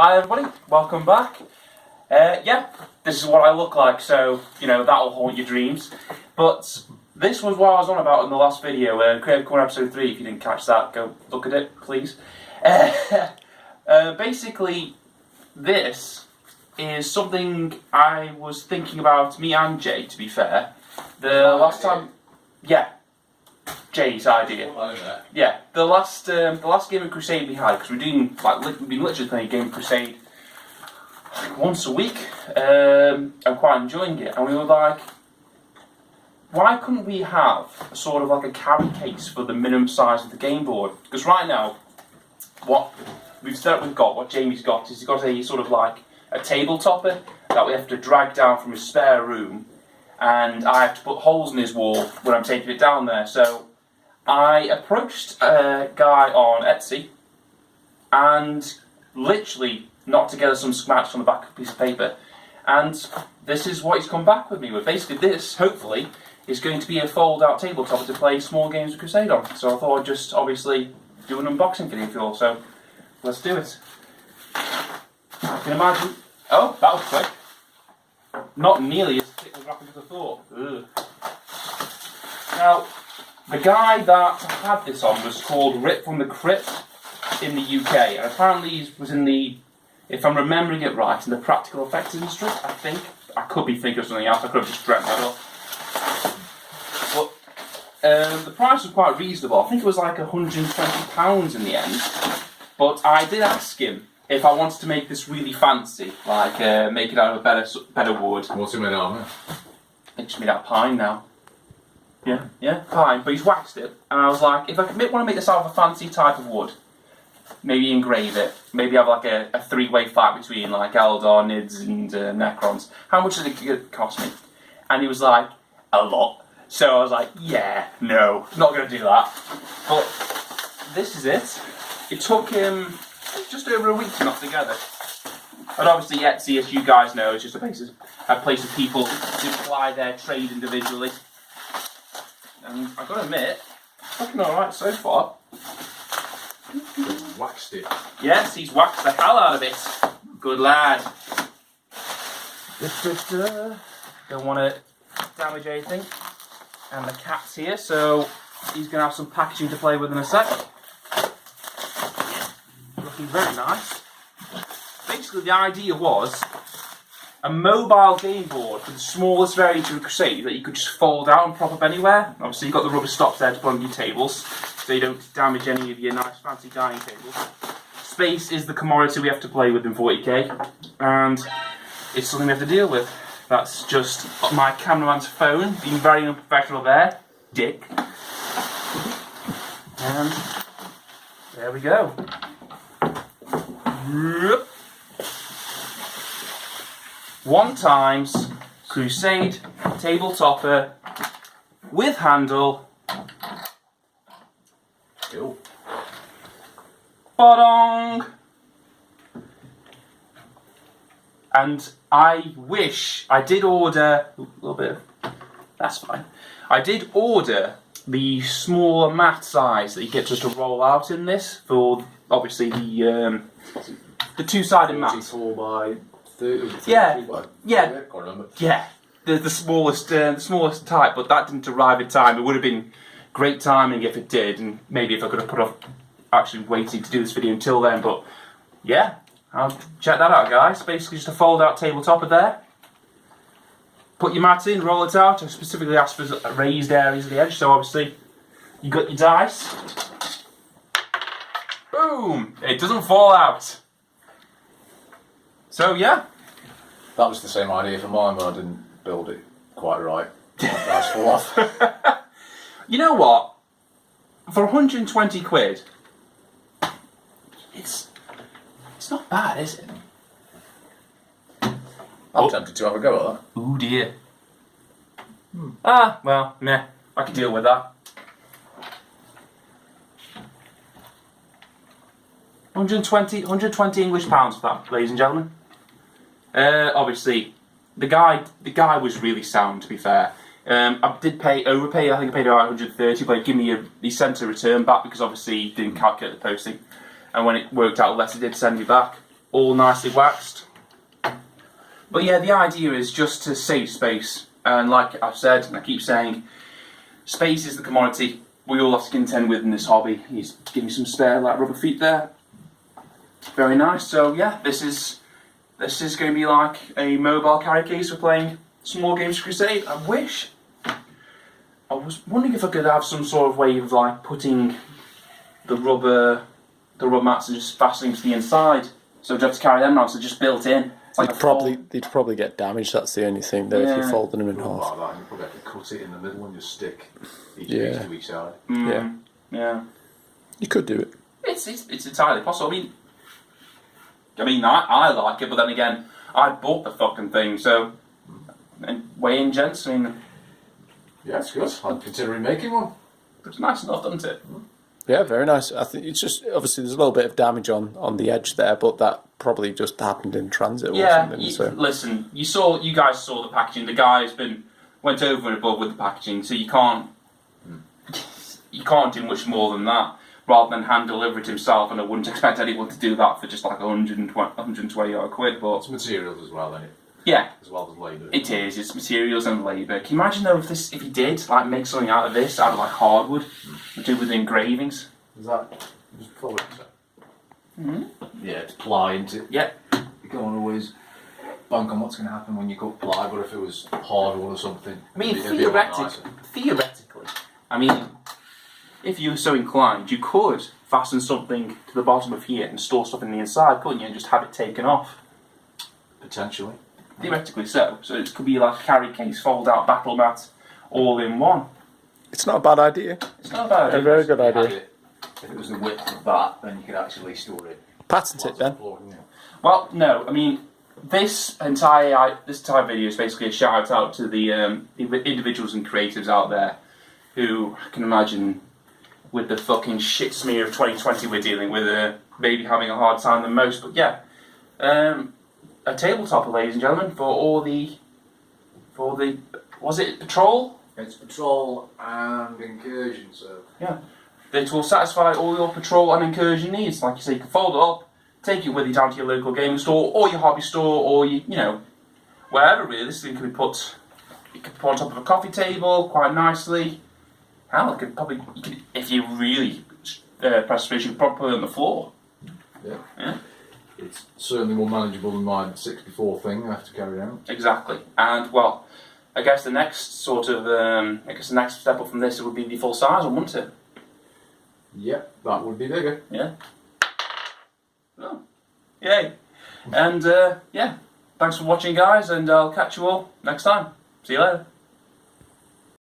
Hi everybody, welcome back. Yeah, this is what I look like, so, you know, that'll haunt your dreams. But this was what I was on about in the last video, Creative Corner episode 3. If you didn't catch that, go look at it, please. Basically, this is something I was thinking about, me and Jay, to be fair. The last time... Yeah. Jay's idea. Yeah, the last game of Crusade we had, because we've been literally playing a game of Crusade like once a week. I'm quite enjoying it, and we were like, why couldn't we have a sort of like a carry case for the minimum size of the game board? Because right now, what Jamie's got is he's got a sort of like a table topper that we have to drag down from his spare room, and I have to put holes in his wall when I'm taking it down there. So I approached a guy on Etsy and literally knocked together some schematics on the back of a piece of paper, and this is what he's come back with me with. Basically this, hopefully, is going to be a fold-out tabletop to play small games of Crusade on. So I thought I'd just obviously do an unboxing video for you all, so let's do it. I can imagine... Oh, that was quick. Not nearly as quick as rapid as I thought. Ugh. Now, the guy that had this on was called Rip from the Crypt in the UK, and apparently he was in the, if I'm remembering it right, in the practical effects industry, I think. I could be thinking of something else, I could have just dreamt that up. But the price was quite reasonable. I think it was like £120 in the end. But I did ask him if I wanted to make this really fancy, like make it out of a better wood. What's it made out of? I think it's made out of pine now. Yeah, pine, but he's waxed it, and I was like, if I want to make this out of a fancy type of wood, maybe engrave it, maybe have like a three-way fight between like Eldar, Nids and Necrons, how much does it cost me? And he was like, a lot. So I was like, yeah, no, not going to do that. But this is it. It took him just over a week to knock together. And obviously Etsy, as you guys know, is just a place of people who ply their trade individually. And I've got to admit, it's looking alright so far. He's waxed it. Yes, he's waxed the hell out of it. Good lad. Don't want to damage anything. And the cat's here, so he's going to have some packaging to play with in a sec. Looking very nice. Basically, the idea was a mobile game board for the smallest variant of Crusade that you could just fold out and prop up anywhere. Obviously you've got the rubber stops there to put on your tables, so you don't damage any of your nice fancy dining tables. Space is the commodity we have to play with in 40k, and it's something we have to deal with. That's just my cameraman's phone, being very unprofessional there, dick. And there we go. One times Crusade table topper with handle. Cool. Ba-dong! And I wish I did order a little bit. That's fine. I did order the smaller mat size that you get just to roll out in this for obviously the two-sided mat. 44 by 30. Yeah. I can't remember. Yeah, the smallest type, but that didn't arrive in time. It would have been great timing if it did, and maybe if I could have put off actually waiting to do this video until then. But yeah, I'll check that out, guys. Basically, just a fold-out tabletopper there. Put your mat in, roll it out. I specifically asked for raised areas at the edge, so obviously you got your dice. Boom! It doesn't fall out. So yeah. That was the same idea for mine, but I didn't build it quite right. That's full off. You know what? For 120 quid, it's not bad, is it? I'm tempted to have a go at that. Ooh dear. Ah, well, meh. I can deal with that. 120 English pounds for that, ladies and gentlemen. Obviously, the guy was really sound, to be fair. I did overpay, I think I paid about 130, but he sent a return back because obviously he didn't calculate the posting. And when it worked out less, he did send me back. all nicely waxed. But yeah, the idea is just to save space, and like I've said, and I keep saying, space is the commodity we all have to contend with in this hobby. He's giving me some spare like rubber feet there. Very nice. So yeah, this is going to be like a mobile carry case for playing some more games of Crusade. I was wondering if I could have some sort of way of like putting the rubber mats and just fastening to the inside, so you'd have to carry them now. So just built in. It's like They'd probably get damaged. That's the only thing, though. If you're folding them in half. Like that, you probably have to cut it in the middle and just stick each piece to each side. Yeah. You could do it. It's entirely possible. I mean, I like it, but then again, I bought the fucking thing, so weigh in, gents. I mean, yeah, it's good. I'm considering making one. It's nice enough, doesn't it? Yeah, very nice. I think it's just obviously there's a little bit of damage on the edge there, but that probably just happened in transit or something. Listen, you guys saw the packaging. The guy's went over and above with the packaging, so you can't do much more than that. Rather than hand deliver it himself, and I wouldn't expect anyone to do that for just like 120 odd quid. But it's materials as well, isn't it? Yeah, as well as labour. It is. It's materials and labour. Can you imagine though if he did like make something out of this, out of like hardwood, do with engravings? Is that just follow it? Yeah, it's ply, isn't it? Yeah. You can't always bank on what's going to happen when you cut ply, but if it was hardwood or something, I mean, it'd be a lot nicer. theoretically, I mean, if you were so inclined, you could fasten something to the bottom of here and store stuff in the inside, couldn't you, and just have it taken off? Potentially. Theoretically so. So it could be like a carry case, fold out battle mat, all in one. It's not a bad idea. It's not a bad idea. A very good idea. If it was the width of that, then you could actually store it. Patent it then. Well, no, I mean, this entire video is basically a shout out to the individuals and creatives out there who I can imagine with the fucking shit smear of 2020 we're dealing with, maybe having a hard time than most. But yeah, a tabletopper, ladies and gentlemen, for the was it patrol? It's patrol and incursion, so yeah, it will satisfy all your patrol and incursion needs. Like you say, you can fold it up, take it with you down to your local gaming store or your hobby store, or you know wherever really. This thing can be put. You could put on top of a coffee table quite nicely. Hell, you could, if you really press the switch, you could probably put it on the floor. Yeah. It's certainly more manageable than my 64 thing I have to carry out. Exactly. And well, I guess the next sort of the next step up from this would be the full size one, wouldn't it? Yeah, that would be bigger. Yeah. Oh. Yay. And yeah, thanks for watching, guys, and I'll catch you all next time. See you later.